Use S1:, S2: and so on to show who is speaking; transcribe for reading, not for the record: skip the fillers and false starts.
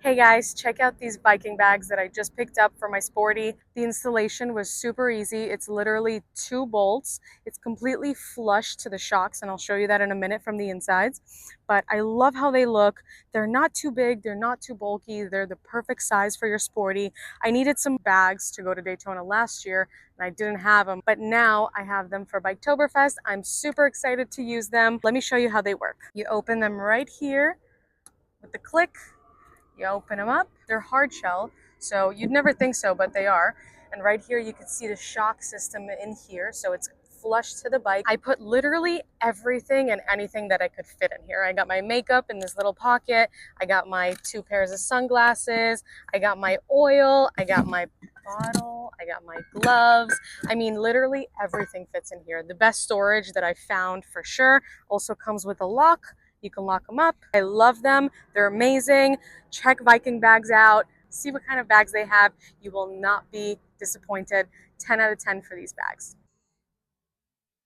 S1: Hey guys, check out these Viking bags that I just picked up for my sporty. The installation was super easy. It's literally 2 bolts. It's completely flush to the shocks, and I'll show you that in a minute from the insides. But I love how they look. They're not too big, they're not too bulky, they're the perfect size for your sporty. I needed some bags to go to Daytona last year, and I didn't have them, but now I have them for Biketoberfest. I'm super excited to use them. Let me show you how they work. You open them right here with the click. You open them up. They're hard shell, so you'd never think so, but they are. And right here you can see the shock system in here, so it's flush to the bike. I put literally everything and anything that I could fit in here. I got my makeup in this little pocket. I got my 2 pairs of sunglasses. I got my oil. I got my bottle. I got my gloves. I mean, literally everything fits in here. The best storage that I found for sure. Also comes with a lock. You can lock them up. I love them. They're amazing. Check Viking Bags out. See what kind of bags they have. You will not be disappointed. 10 out of 10 for these bags.